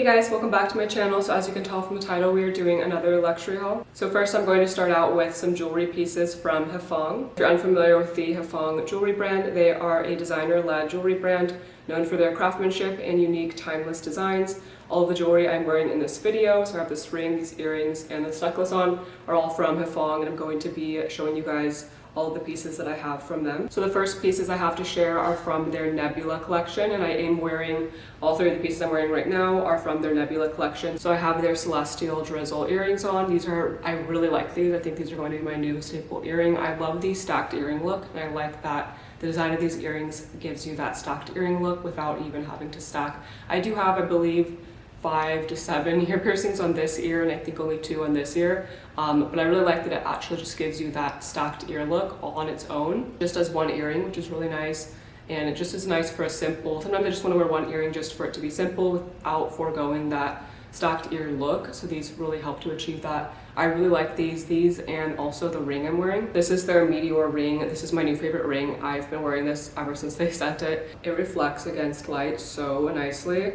Hey guys, welcome back to my channel. So as you can tell from the title, we are doing another luxury haul. So first I'm going to start out with some jewelry pieces from HEFANG. If you're unfamiliar with the HEFANG jewelry brand, they are a designer-led jewelry brand known for their craftsmanship and unique timeless designs. All of the jewelry I'm wearing in this video, so I have this ring, these earrings, and this necklace on, are all from HEFANG, and I'm going to be showing you guys all of the pieces that I have from them. So the first pieces I have to share are from their Nebula collection, and I am wearing, all three of the pieces I'm wearing right now are from their Nebula collection. So I have their Celestial Drizzle earrings on. I really like these. I think these are going to be my new staple earring. I love the stacked earring look, and I like that the design of these earrings gives you that stacked earring look without even having to stack. I do have, I believe, 5 to 7 ear piercings on this ear, and I think only 2 on this ear. But I really like that it actually just gives you that stacked ear look all on its own, just as one earring, which is really nice. And it just is nice for a simple, sometimes I just want to wear one earring just for it to be simple without foregoing that stacked ear look. So these really help to achieve that. I really like these and also the ring I'm wearing. This is their Meteor ring. This is my new favorite ring. I've been wearing this ever since they sent it. It reflects against light so nicely,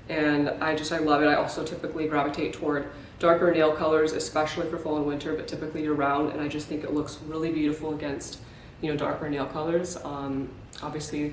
and I love it. I also typically gravitate toward darker nail colors, especially for fall and winter, but typically year round, and I just think it looks really beautiful against, you know, darker nail colors. Obviously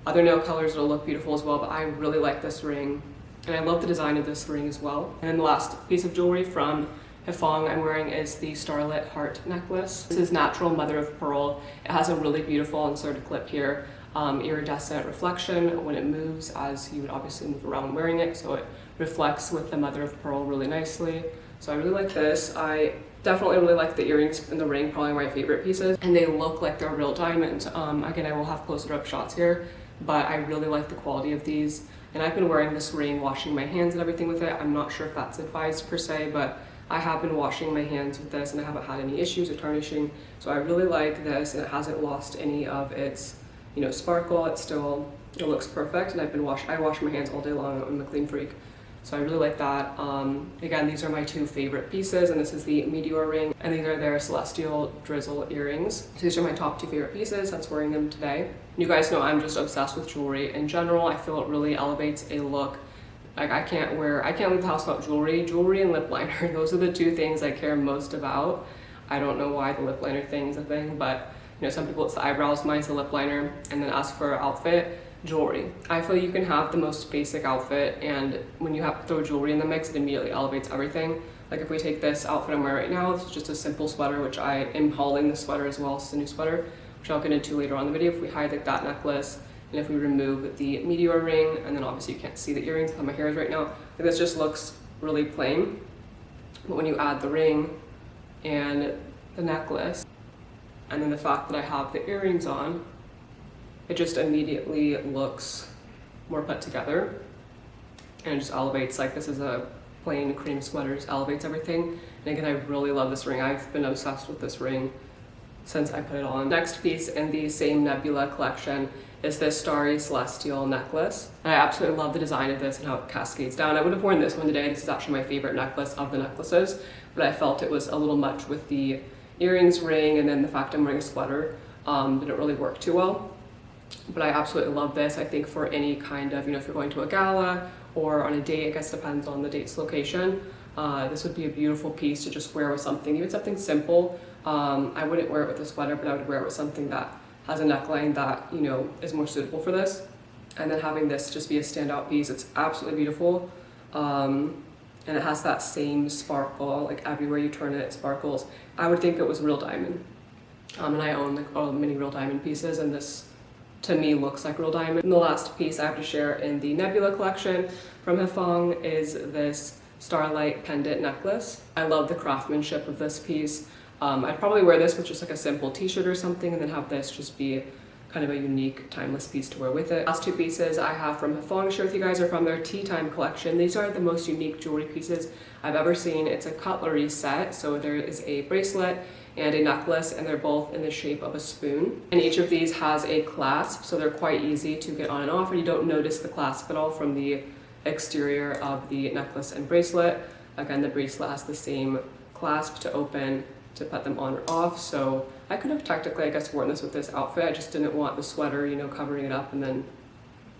other nail colors will look beautiful as well, but I really like this ring, and I love the design of this ring as well. And then the last piece of jewelry from HEFANG I'm wearing is the Starlit Heart necklace. This is natural mother of pearl. It has a really beautiful inserted clip here. Iridescent reflection when it moves, as you would obviously move around wearing it, so it reflects with the mother of pearl really nicely. So I really like this. I definitely really like the earrings and the ring, probably my favorite pieces, and they look like they're real diamonds. Again, I will have closer up shots here, but I really like the quality of these, and I've been wearing this ring, washing my hands and everything with it. I'm not sure if that's advised per se, but I have been washing my hands with this and I haven't had any issues or tarnishing, so I really like this, and it hasn't lost any of its, you know, sparkle. It looks perfect, and I wash my hands all day long. I'm a clean freak, so I really like that. Again, these are my 2 favorite pieces, and this is the Meteor ring, and these are their Celestial Drizzle earrings. So these are my top 2 favorite pieces. That's wearing them today. You guys know I'm just obsessed with jewelry in general. I feel it really elevates a look. Like I can't leave the house without jewelry and lip liner. Those are the 2 things I care most about. I don't know why the lip liner thing is a thing, but you know, some people it's the eyebrows, mine's the lip liner. And then as for outfit, jewelry. I feel you can have the most basic outfit, and when you have to throw jewelry in the mix, it immediately elevates everything. Like if we take this outfit I'm wearing right now, this is just a simple sweater, which I am hauling the sweater as well. It's a new sweater, which I'll get into later on in the video. If we hide like that necklace, and if we remove the Meteor ring, and then obviously you can't see the earrings, how my hair is right now, like this just looks really plain. But when you add the ring and the necklace, and then the fact that I have the earrings on, it just immediately looks more put together, and it just elevates. Like this is a plain cream sweater, just elevates everything. And again, I really love this ring. I've been obsessed with this ring since I put it on. Next piece in the same Nebula collection is this Starry Celestial necklace. And I absolutely love the design of this and how it cascades down. I would have worn this one today. This is actually my favorite necklace of the necklaces, but I felt it was a little much with the earrings, ring, and then the fact I'm wearing a sweater didn't really work too well. But I absolutely love this. I think for any kind of, you know, if you're going to a gala or on a date, I guess depends on the date's location, this would be a beautiful piece to just wear with something, even something simple. I wouldn't wear it with a sweater, but I would wear it with something that has a neckline that, you know, is more suitable for this. And then having this just be a standout piece, it's absolutely beautiful. And it has that same sparkle, like everywhere you turn it, it sparkles. I would think it was real diamond. And I own like many real diamond pieces, and this to me looks like real diamond. And the last piece I have to share in the Nebula collection from HEFANG is this Starlight pendant necklace. I love the craftsmanship of this piece. I'd probably wear this with just like a simple t-shirt or something, and then have this just be kind of a unique, timeless piece to wear with it. Last 2 pieces I have from HEFANG, share with you guys, are from their Tea Time collection. These are the most unique jewelry pieces I've ever seen. It's a cutlery set, so there is a bracelet and a necklace, and they're both in the shape of a spoon. And each of these has a clasp, so they're quite easy to get on and off, and you don't notice the clasp at all from the exterior of the necklace and bracelet. Again, the bracelet has the same clasp to open to put them on or off, so I could have technically, I guess, worn this with this outfit. I just didn't want the sweater, you know, covering it up and then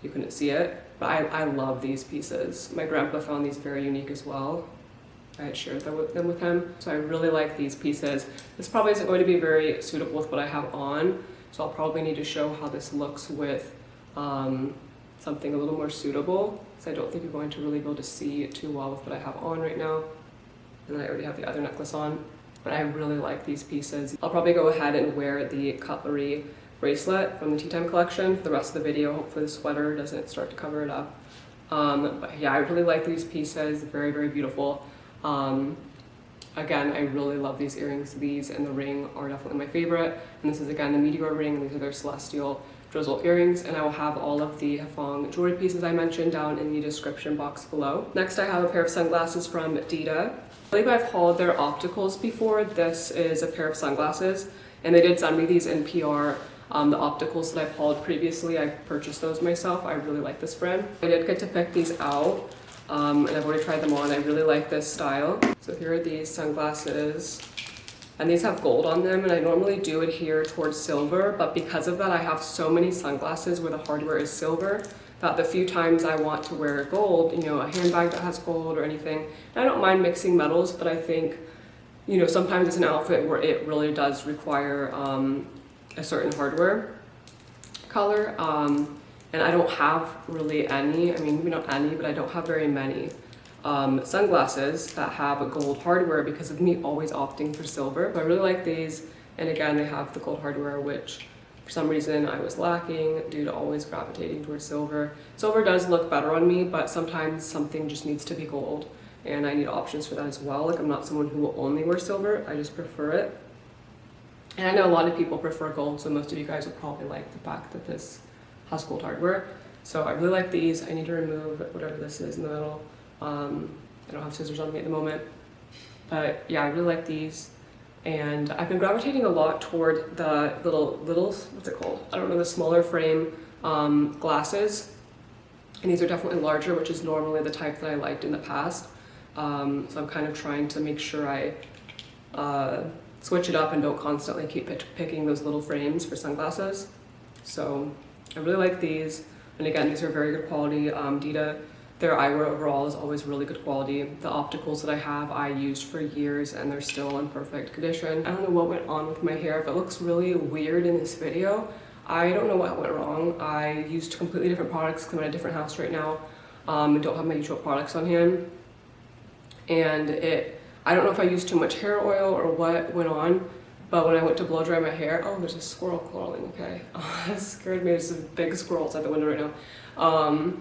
you couldn't see it. But I love these pieces. My grandpa found these very unique as well. I had shared them with him. So I really like these pieces. This probably isn't going to be very suitable with what I have on. So I'll probably need to show how this looks with something a little more suitable. So I don't think you're going to really be able to see it too well with what I have on right now. And I already have the other necklace on. But I really like these pieces. I'll probably go ahead and wear the cutlery bracelet from the Tea Time collection for the rest of the video. Hopefully the sweater doesn't start to cover it up. But yeah, I really like these pieces. Very, very beautiful. Again, I really love these earrings. These and the ring are definitely my favorite. And this is again the Meteor ring. These are their Celestial Drizzle earrings, and I will have all of the HEFANG jewelry pieces I mentioned down in the description box below. Next, I have a pair of sunglasses from DITA. I believe I've hauled their opticals before. This is a pair of sunglasses, and they did send me these in PR. The opticals that I've hauled previously, I purchased those myself. I really like this brand. I did get to pick these out, and I've already tried them on. I really like this style. So here are these sunglasses. And these have gold on them, and I normally do adhere towards silver, but because of that I have so many sunglasses where the hardware is silver that the few times I want to wear gold, you know, a handbag that has gold or anything, and I don't mind mixing metals, but I think, you know, sometimes it's an outfit where it really does require a certain hardware color, and I don't have really any, I mean, maybe not any, but I don't have very many sunglasses that have a gold hardware because of me always opting for silver. But I really like these, and again they have the gold hardware, which for some reason I was lacking due to always gravitating towards silver. Silver does look better on me, but sometimes something just needs to be gold, and I need options for that as well. Like, I'm not someone who will only wear silver, I just prefer it. And I know a lot of people prefer gold, so most of you guys will probably like the fact that this has gold hardware. So I really like these. I need to remove whatever this is in the middle. I don't have scissors on me at the moment, but yeah, I really like these. And I've been gravitating a lot toward the little, what's it called? I don't know, the smaller frame glasses. And these are definitely larger, which is normally the type that I liked in the past. So I'm kind of trying to make sure I switch it up and don't constantly keep picking those little frames for sunglasses. So I really like these. And again, these are very good quality. DITA. Their eyewear overall is always really good quality. The opticals that I have, I used for years and they're still in perfect condition. I don't know what went on with my hair. If it looks really weird in this video, I don't know what went wrong. I used completely different products because I'm at a different house right now. I don't have my usual products on hand. And I don't know if I used too much hair oil or what went on, but when I went to blow dry my hair, oh, there's a squirrel crawling, okay. Oh, that scared me. There's a big squirrel outside the window right now.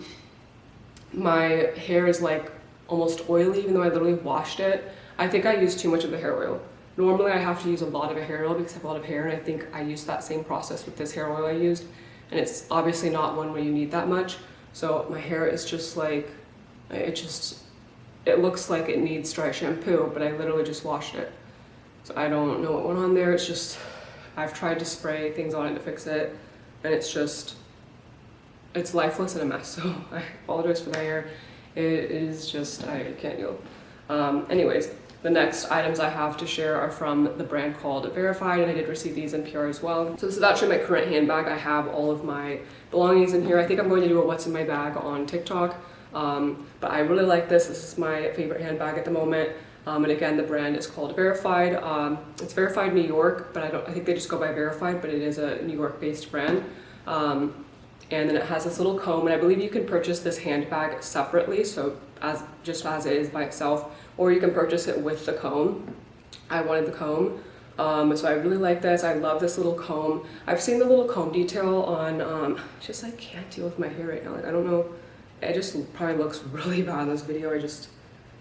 My hair is like almost oily, even though I literally washed it. I think I used too much of the hair oil. Normally I have to use a lot of a hair oil because I have a lot of hair, and I think I used that same process with this hair oil I used, and it's obviously not one where you need that much. So my hair is just like, it looks like it needs dry shampoo, but I literally just washed it. So I don't know what went on there. It's just, I've tried to spray things on it to fix it, and it's just, it's lifeless and a mess. So I apologize for the hair. It is just, I can't deal. Anyways, the next items I have to share are from the brand called VERAFIED, and I did receive these in PR as well. So this is actually my current handbag. I have all of my belongings in here. I think I'm going to do a what's in my bag on TikTok. But I really like this. This is my favorite handbag at the moment. And again, the brand is called VERAFIED. It's VERAFIED New York, but I think they just go by VERAFIED, but it is a New York based brand. And then it has this little comb, and I believe you can purchase this handbag separately, so just as it is by itself, or you can purchase it with the comb. I wanted the comb, so I really like this. I love this little comb. I've seen the little comb detail on, just I can't deal with my hair right now. Like, I don't know, it just probably looks really bad in this video.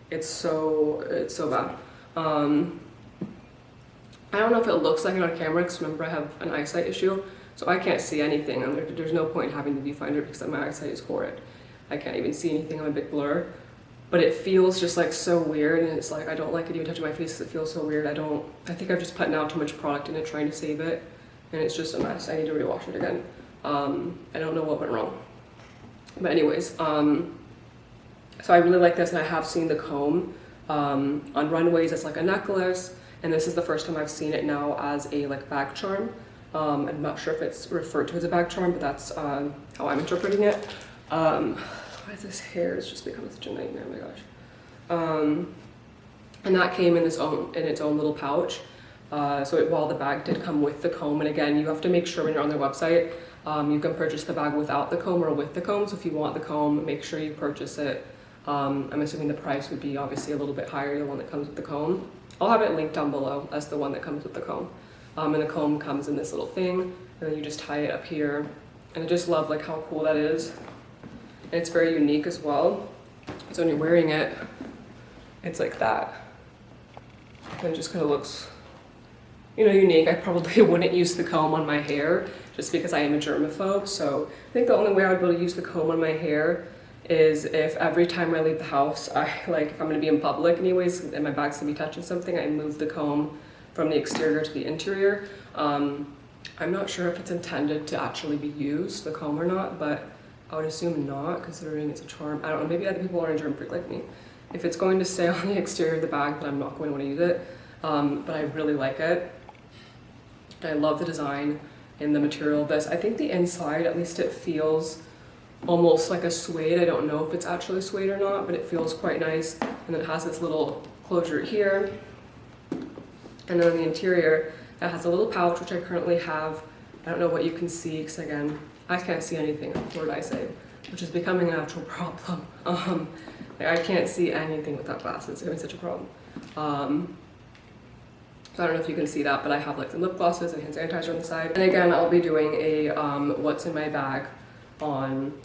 It's so bad. I don't know if it looks like it on camera, because remember I have an eyesight issue. So I can't see anything. There's no point in having the viewfinder because my eyesight is horrid. I can't even see anything. I'm a big blur. But it feels just like so weird, and it's like I don't like it even touching my face because it feels so weird. I think I've just put out too much product in it trying to save it, and it's just a mess. I need to rewash it again. I don't know what went wrong. But anyways, so I really like this, and I have seen the comb on runways as like a necklace, and this is the first time I've seen it now as a like bag charm. I'm not sure if it's referred to as a bag charm, but that's how I'm interpreting it. Why is this hair? It's just become such a nightmare, oh my gosh. And that came in its own little pouch. While the bag did come with the comb, and again, you have to make sure when you're on their website, you can purchase the bag without the comb or with the comb. So if you want the comb, make sure you purchase it. I'm assuming the price would be obviously a little bit higher, the one that comes with the comb. I'll have it linked down below as the one that comes with the comb. And the comb comes in this little thing, and then you just tie it up here. And I just love like how cool that is. And it's very unique as well. So when you're wearing it, it's like that. And it just kind of looks, you know, unique. I probably wouldn't use the comb on my hair just because I am a germaphobe. So I think the only way I would be able to use the comb on my hair is if every time I leave the house, if I'm gonna be in public anyways, and my bag's gonna be touching something, I move the comb from the exterior to the interior. I'm not sure if it's intended to actually be used, the comb or not, but I would assume not, considering it's a charm. I don't know, maybe other people are a germ freak like me. If it's going to stay on the exterior of the bag, then I'm not going to want to use it. But I really like it. I love the design and the material of this. I think the inside, at least it feels almost like a suede. I don't know if it's actually suede or not, but it feels quite nice. And then it has this little closure here. And then on the interior, it has a little pouch, which I currently have. I don't know what you can see, because again, I can't see anything, what did I say? Which is becoming an actual problem. I can't see anything without glasses. It's gonna be such a problem. So I don't know if you can see that, but I have like some lip glosses and hand sanitizer on the side. And again, I'll be doing a what's in my bag on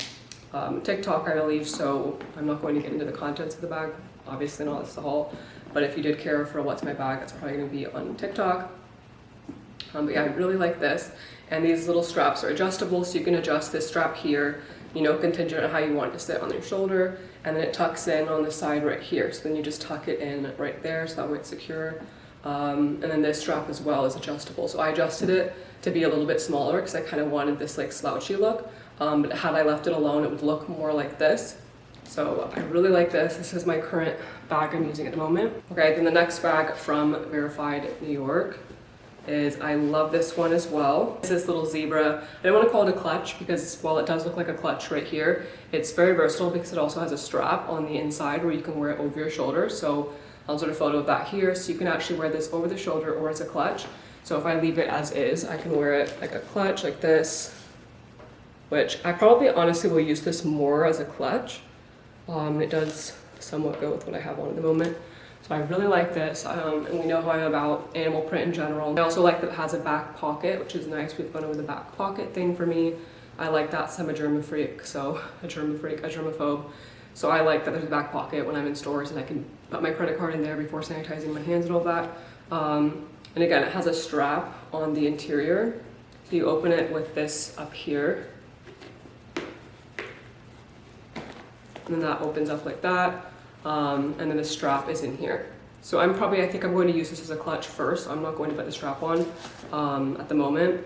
TikTok, I believe, so I'm not going to get into the contents of the bag. Obviously not, it's the haul. But if you did care for what's in my bag, it's probably gonna be on TikTok. But yeah, I really like this. And these little straps are adjustable, so you can adjust this strap here, you know, contingent on how you want it to sit on your shoulder. And then it tucks in on the side right here. So then you just tuck it in right there, so that way it's secure. And then this strap as well is adjustable. So I adjusted it to be a little bit smaller because I kind of wanted this like slouchy look. But had I left it alone, it would look more like this. So I really like this. This is my current bag I'm using at the moment. Okay, then the next bag from VERAFIED New York is, I love this one as well. It's this little zebra. I don't want to call it a clutch because while it does look like a clutch right here, it's very versatile because it also has a strap on the inside where you can wear it over your shoulder. So I'll insert a photo of that here. So you can actually wear this over the shoulder or as a clutch. So if I leave it as is, I can wear it like a clutch like this, which I probably honestly will use this more as a clutch. It does somewhat go with what I have on at the moment. So I really like this, and we know how I'm about animal print in general. I also like that it has a back pocket, which is nice. We've gone over the back pocket thing for me. I like that, so I'm a germ freak, a germaphobe. So I like that there's a back pocket when I'm in stores and I can put my credit card in there before sanitizing my hands and all that. And again, it has a strap on the interior. So you open it with this up here. And then that opens up like that. And then the strap is in here. So I think I'm going to use this as a clutch first. I'm not going to put the strap on at the moment,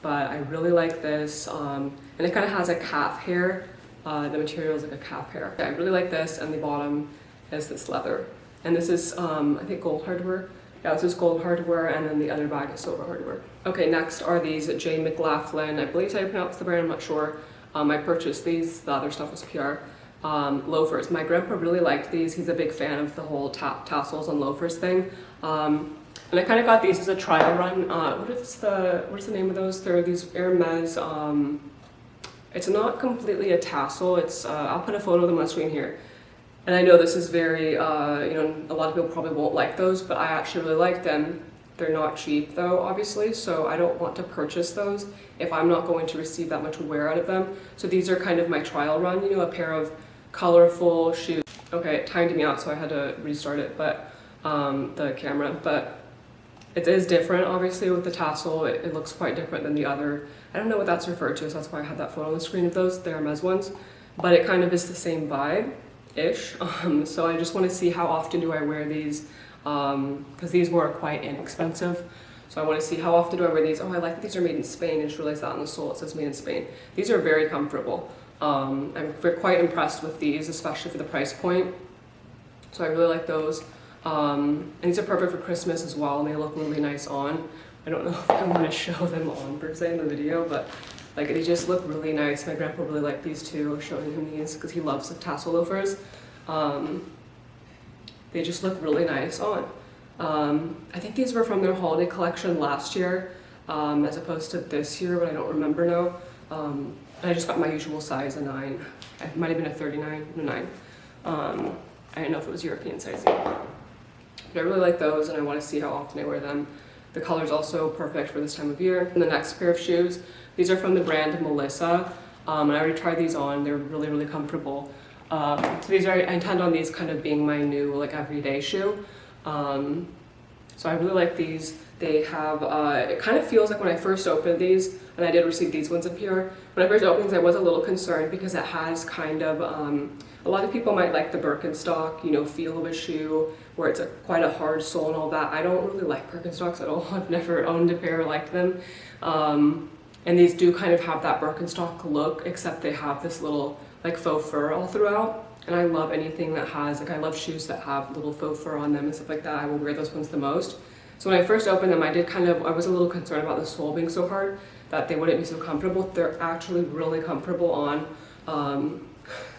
but I really like this. And it kind of has a calf hair. The material is like a calf hair. I really like this, and the bottom is this leather. And this is, I think, gold hardware. Yeah, this is gold hardware, and then the other bag is silver hardware. Okay, next are these J.McLaughlin. I believe I pronounced the brand, I'm not sure. I purchased these, the other stuff was PR. Loafers. My grandpa really liked these. He's a big fan of the whole tassels on loafers thing. And I kind of got these as a trial run. What's the name of those? They're these Hermes. It's not completely a tassel. It's I'll put a photo of them on the screen here. And I know this is very, a lot of people probably won't like those, but I actually really like them. They're not cheap though, obviously, so I don't want to purchase those if I'm not going to receive that much wear out of them. So these are kind of my trial run, a pair of colorful shoes. Okay, it timed me out, so I had to restart it, but the camera, but it is different, obviously, with the tassel. It looks quite different than the other. I don't know what that's referred to, so that's why I had that photo on the screen of those, the Hermes ones, but it kind of is the same vibe-ish. So I just want to see how often do I wear these, because these were quite inexpensive. So I want to see how often do I wear these. Oh, I like that these are made in Spain. I just realized that on the sole it says made in Spain. These are very comfortable. I'm quite impressed with these, especially for the price point. So I really like those. And these are perfect for Christmas as well, and they look really nice on. I don't know if I want to show them on per se in the video, but Like, they just look really nice. My grandpa really liked these too. I was showing him these because he loves the tassel loafers. They just look really nice on. I think these were from their holiday collection last year, as opposed to this year, but I don't remember now. I just got my usual size, a 9. It might have been a 39, no 9. I don't know if it was European sizing. But I really like those, and I want to see how often I wear them. The color's also perfect for this time of year. And the next pair of shoes, these are from the brand Melissa. And I already tried these on. They're really, really comfortable. So these are, I intend on these kind of being my new like everyday shoe. So I really like these. They have, it kind of feels like when I first opened these, and I did receive these ones up here, when I first opened these I was a little concerned because it has kind of, a lot of people might like the Birkenstock, you know, feel of a shoe, where it's quite a hard sole and all that. I don't really like Birkenstocks at all. I've never owned a pair or liked them. And these do kind of have that Birkenstock look, except they have this little like faux fur all throughout. And I love anything that has, like I love shoes that have little faux fur on them and stuff like that. I will wear those ones the most. So when I first opened them, I was a little concerned about the sole being so hard that they wouldn't be so comfortable. They're actually really comfortable on.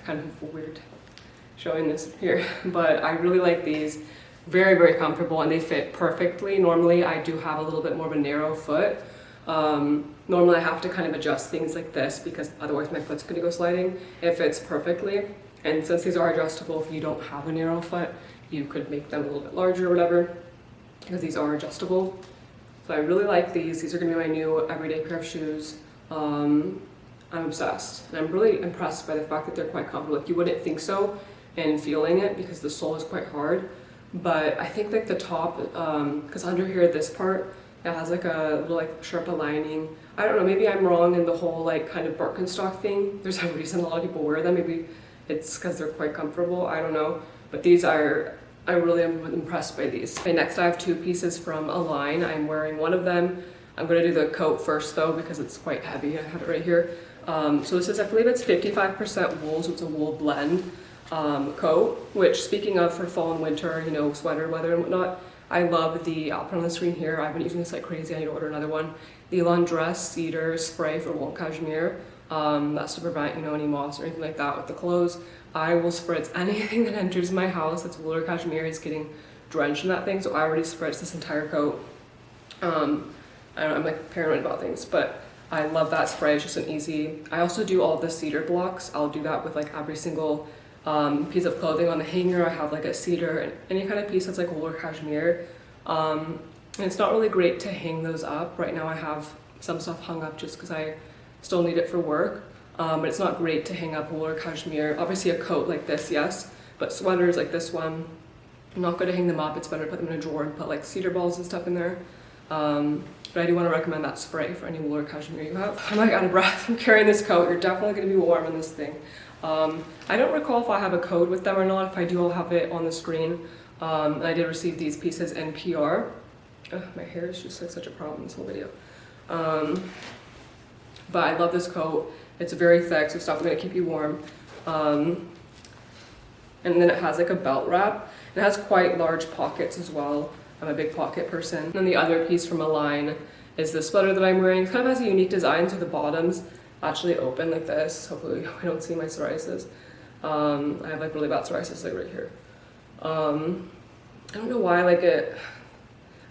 Kind of weird showing this here, but I really like these. Very, very comfortable, and they fit perfectly. Normally I do have a little bit more of a narrow foot. Normally I have to kind of adjust things like this because otherwise my foot's going to go sliding. It fits perfectly, and since these are adjustable, if you don't have a narrow foot, you could make them a little bit larger or whatever, because these are adjustable. So I really like these. These are going to be my new everyday pair of shoes. I'm obsessed, and I'm really impressed by the fact that they're quite comfortable. Like, you wouldn't think so in feeling it because the sole is quite hard, but I think like the top, because under here, this part, it has like a little like Sherpa lining. I don't know, maybe I'm wrong in the whole like kind of Birkenstock thing. There's a reason a lot of people wear them. Maybe it's because they're quite comfortable, I don't know. But these are, I really am impressed by these. Okay, next I have 2 pieces from ALIGNE. I'm wearing one of them. I'm going to do the coat first though because it's quite heavy. I have it right here. So this is, I believe it's 55% wool, so it's a wool blend coat, which, speaking of for fall and winter, you know, sweater weather and whatnot, I love the, I'll put on the screen here, I've been using this like crazy, I need to order another one, the Laundress Cedar Spray for wool cashmere. That's to prevent, you know, any moss or anything like that with the clothes. I will spritz anything that enters my house that's wool or cashmere is getting drenched in that thing, so I already spritzed this entire coat. I don't know, I'm like paranoid about things, but I love that spray. It's just an easy. I also do all the cedar blocks. I'll do that with like every single piece of clothing on the hanger. I have like a cedar and any kind of piece that's like wool or cashmere. And it's not really great to hang those up. Right now I have some stuff hung up just because I still need it for work. But it's not great to hang up wool or cashmere. Obviously a coat like this, yes, but sweaters like this one, I'm not going to hang them up. It's better to put them in a drawer and put like cedar balls and stuff in there. But I do want to recommend that spray for any wool or cashmere you have. I'm like out of breath from carrying this coat. You're definitely going to be warm in this thing. I don't recall if I have a code with them or not. If I do, I'll have it on the screen. And I did receive these pieces in PR. My hair is just like such a problem this whole video. But I love this coat. It's very thick, so it's definitely going to keep you warm. And then it has like a belt wrap. It has quite large pockets as well. I'm a big pocket person. And then the other piece from ALIGNE is the sweater that I'm wearing. It kind of has a unique design, so the bottoms actually open like this. Hopefully we don't see my psoriasis. I have like really bad psoriasis like right here. I don't know why I like it.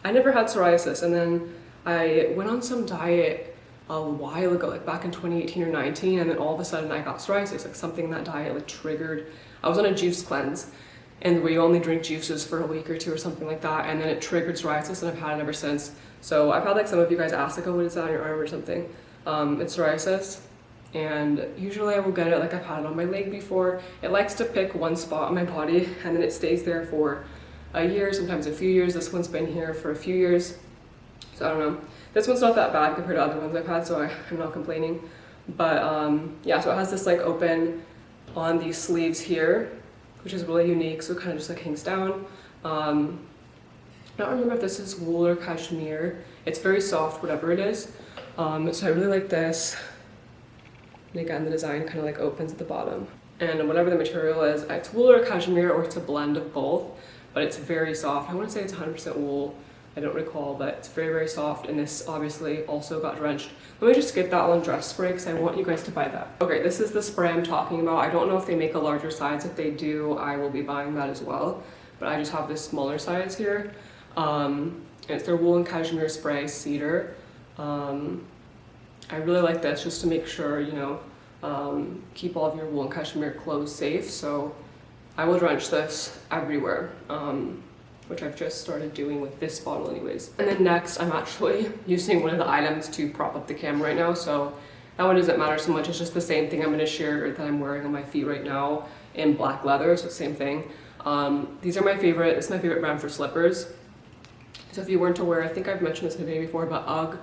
I never had psoriasis, and then I went on some diet a while ago, like back in 2018 or 19, and then all of a sudden I got psoriasis. Like something in that diet like triggered. I was on a juice cleanse, and where you only drink juices for a week or 2 or something like that, and then it triggered psoriasis, and I've had it ever since. So I've had like some of you guys ask like, oh, what is that on your arm or something? It's psoriasis, and usually I will get it, like I've had it on my leg before. It likes to pick one spot on my body, and then it stays there for a year, sometimes a few years. This one's been here for a few years, so I don't know. This one's not that bad compared to other ones I've had, so I'm not complaining. But yeah, so it has this like open on these sleeves here, which is really unique, so it kind of just like hangs down. I don't remember if this is wool or cashmere. It's very soft, whatever it is. So I really like this. And again, the design kind of like opens at the bottom. And whatever the material is, it's wool or cashmere, or it's a blend of both, but it's very soft. I want to say it's 100% wool. I don't recall, but it's very, very soft, and this obviously also got drenched. Let me just get that Laundress spray because I want you guys to buy that. Okay, this is the spray I'm talking about. I don't know if they make a larger size. If they do, I will be buying that as well, but I just have this smaller size here. It's their wool and cashmere spray, cedar. I really like this just to make sure, you know, keep all of your wool and cashmere clothes safe. So I will drench this everywhere, which I've just started doing with this bottle anyways. And then next, I'm actually using one of the items to prop up the camera right now. So that one doesn't matter so much. It's just the same thing I'm going to share that I'm wearing on my feet right now in black leather. So same thing. These are my favorite. It's my favorite brand for slippers. So if you weren't aware, I think I've mentioned this in a video before, but UGG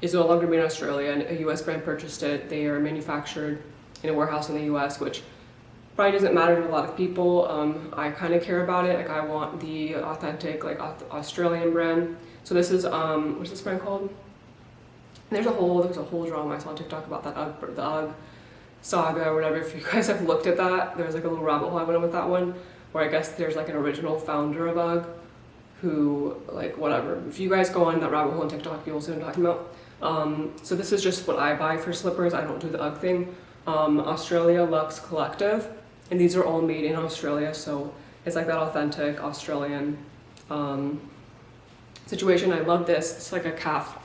is no longer made in Australia, and a US brand purchased it. They are manufactured in a warehouse in the US, which probably doesn't matter to a lot of people. I kind of care about it. Like, I want the authentic, like, Australian brand. So this is, what's this brand called? There's a whole drama I saw on TikTok about that the UGG saga or whatever. If you guys have looked at that, there's like a little rabbit hole I went in with that one, where I guess there's like an original founder of UGG who, like, whatever. If you guys go on that rabbit hole on TikTok, you'll see what I'm talking about. So this is just what I buy for slippers. I don't do the UGG thing. Australia Luxe Collective, and these are all made in Australia, so it's like that authentic Australian situation. I love this. It's like a calf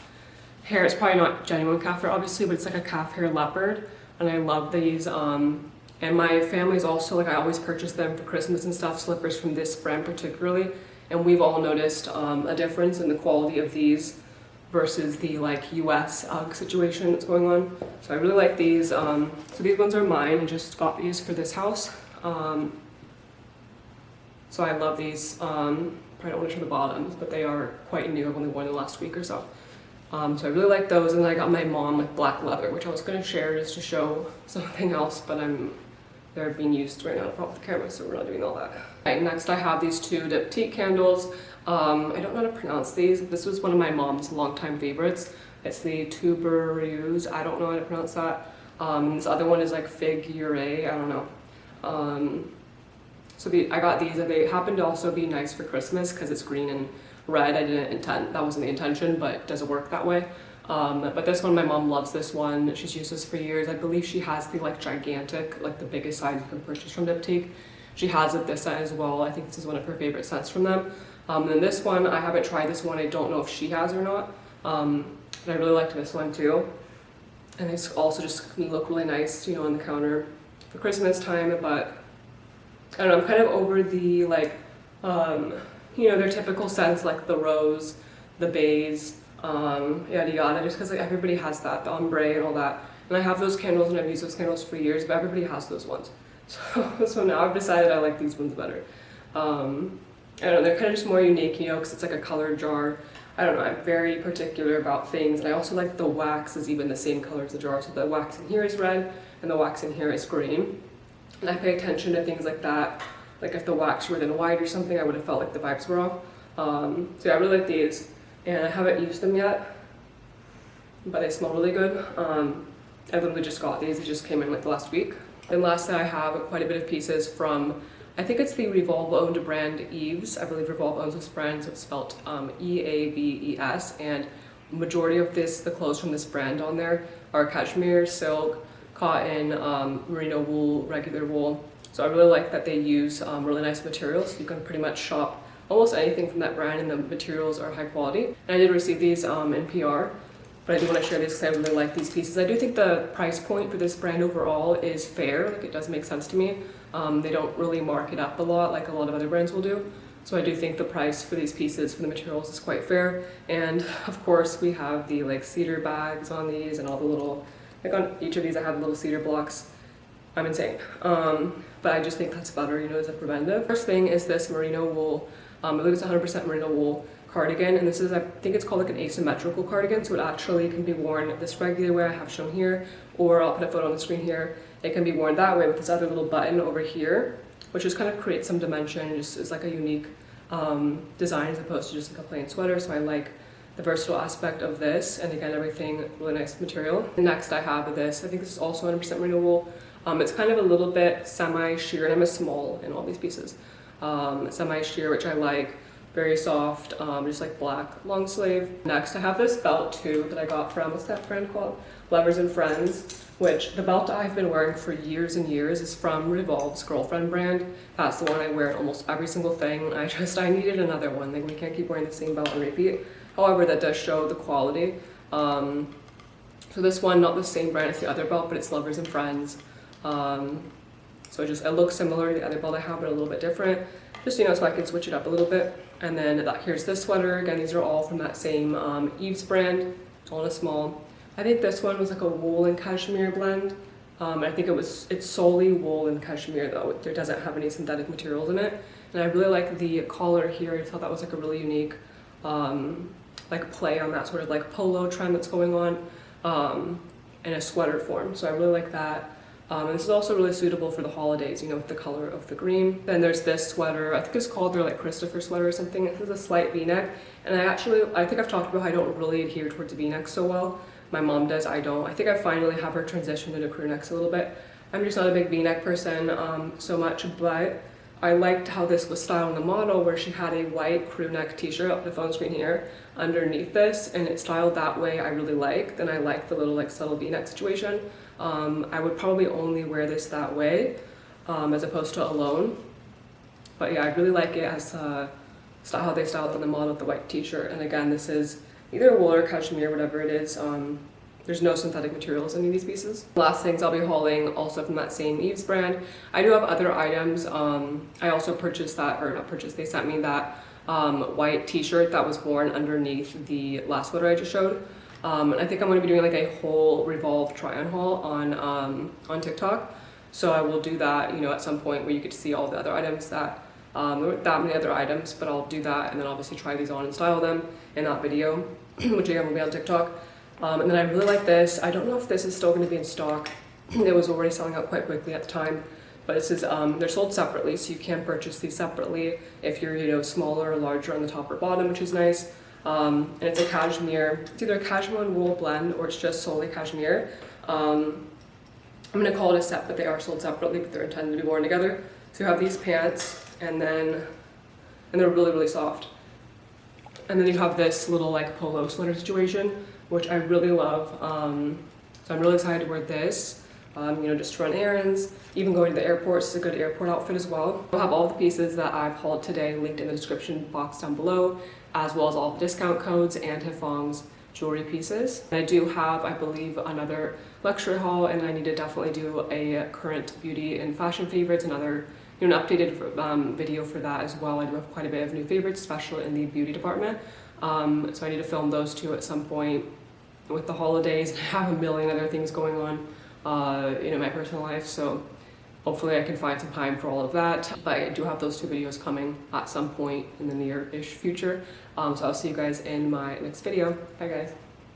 hair. It's probably not genuine calf hair, obviously, but it's like a calf hair leopard, and I love these. And my family's also, like, I always purchase them for Christmas and stuff, slippers from this brand particularly, and we've all noticed a difference in the quality of these versus the, like, US UGG situation that's going on. So I really like these. So these ones are mine. I just got these for this house. So I love these. Probably don't want to show the bottoms, but they are quite new. I've only worn them last week or so. So I really like those, and then I got my mom like black leather, which I was going to share just to show something else, but they're being used right now to prop the camera, so we're not doing all that. Right, next I have these two Diptyque candles. I don't know how to pronounce these. This was one of my mom's longtime favorites. It's the tuberose. I don't know how to pronounce that. This other one is like figure. I don't know. So I got these, and they happen to also be nice for Christmas because it's green and red. I didn't intend, that wasn't the intention, but it doesn't work that way. But this one, my mom loves this one. She's used this for years. I believe she has the, like, gigantic, like the biggest size you can purchase from Diptyque. She has it this scent as well. I think this is one of her favorite scents from them. And then this one, I haven't tried this one. I don't know if she has or not. But I really liked this one too. And it's also just look really nice, you know, on the counter for Christmas time. But I don't know, I'm kind of over the, like, you know, their typical scents, like the rose, the beige, yada yada, just because, like, everybody has that, the ombre and all that. And I have those candles, and I've used those candles for years, but everybody has those ones. So now I've decided I like these ones better. I don't know, they're kind of just more unique, you know, because it's like a colored jar. I don't know, I'm very particular about things, and I also like the wax is even the same color as the jar. So the wax in here is red, and the wax in here is green. And I pay attention to things like that. Like if the wax were then white or something, I would have felt like the vibes were off. So yeah, I really like these, and I haven't used them yet, but they smell really good. I literally just got these. They just came in like last week. And lastly, I have quite a bit of pieces from, I think it's the Revolve owned brand EAVES. I believe Revolve owns this brand, so it's spelled EAVES, and majority of the clothes from this brand on there are cashmere, silk, cotton, merino wool, regular wool. So I really like that they use really nice materials. You can pretty much shop almost anything from that brand, and the materials are high quality. And I did receive these in PR, but I do want to share these because I really like these pieces. I do think the price point for this brand overall is fair. Like, it does make sense to me. They don't really mark it up a lot like a lot of other brands will do. So I do think the price for these pieces, for the materials, is quite fair. And of course we have the, like, cedar bags on these, and all the little, like on each of these I have little cedar blocks. I'm insane. But I just think that's better, you know, as a preventative. First thing is this merino wool. I believe it's 100% merino wool cardigan, and this is, I think it's called like an asymmetrical cardigan, so it actually can be worn this regular way I have shown here, or I'll put a photo on the screen here. It can be worn that way with this other little button over here, which just kind of creates some dimension, just is like a unique design as opposed to just like a plain sweater. So I like the versatile aspect of this, and again, everything really nice material. And next I have this, I think this is also 100% merino wool. It's kind of a little bit semi-sheer, and I'm a small in all these pieces. Semi-sheer, which I like. very soft, just like black long sleeve. Next, I have this belt too that I got from, what's that brand called? Lovers and Friends, which the belt I've been wearing for years and years is from Revolve's Girlfriend brand. That's the one I wear in almost every single thing. I needed another one. Like, we can't keep wearing the same belt on repeat. However, that does show the quality. So this one, not the same brand as the other belt, but it's Lovers and Friends. So it looks similar to the other belt I have, but a little bit different. Just, you know, so I can switch it up a little bit. And then here's this sweater. Again, these are all from that same EAVES brand, all in a small. I think this one was like a wool and cashmere blend. I think it's solely wool and cashmere though. It doesn't have any synthetic materials in it. And I really like the collar here. I thought that was like a really unique like play on that sort of like polo trend that's going on in a sweater form. So I really like that. And this is also really suitable for the holidays, you know, with the color of the green. Then there's this sweater, I think it's called their like Christopher sweater or something. It has a slight v-neck. And I think I've talked about how I don't really adhere towards v-necks so well. My mom does, I don't. I think I finally have her transition into crew necks a little bit. I'm just not a big v-neck person so much, but I liked how this was styled on the model, where she had a white crew neck t-shirt up the phone screen here underneath this, and it's styled that way. I really liked, and I like the little like subtle v-neck situation. I would probably only wear this that way as opposed to alone. But yeah, I really like it as how they styled it on the model with the white t-shirt. And again, this is either wool or cashmere, whatever it is. There's no synthetic materials in any of these pieces. Last things I'll be hauling also from that same EAVES brand. I do have other items. I also purchased that, or not purchased, they sent me that white t-shirt that was worn underneath the last sweater I just showed. And I think I'm going to be doing like a whole Revolve try-on haul on TikTok. So I will do that, you know, at some point where you get to see all the other items that, there weren't that many other items, but I'll do that and then obviously try these on and style them in that video, which again will be on TikTok. And then I really like this. I don't know if this is still going to be in stock. It was already selling out quite quickly at the time, but this is, they're sold separately, so you can purchase these separately if you're, you know, smaller or larger on the top or bottom, which is nice. And it's a cashmere, it's either a cashmere and wool blend or it's just solely cashmere. I'm going to call it a set, but they are sold separately, but they're intended to be worn together. So you have these pants, and they're really, really soft. And then you have this little like polo sweater situation, which I really love. So I'm really excited to wear this, you know, just to run errands, even going to the airport. It's a good airport outfit as well. I'll have all the pieces that I've hauled today linked in the description box down below, as well as all the discount codes and HEFANG's jewelry pieces. And I do have, I believe, another luxury haul, and I need to definitely do a current beauty and fashion favorites, another, you know, an updated video for that as well. I do have quite a bit of new favorites, especially in the beauty department. So I need to film those two at some point with the holidays. I have a million other things going on in my personal life, so hopefully I can find some time for all of that. But I do have those two videos coming at some point in the near-ish future. So I'll see you guys in my next video. Bye guys.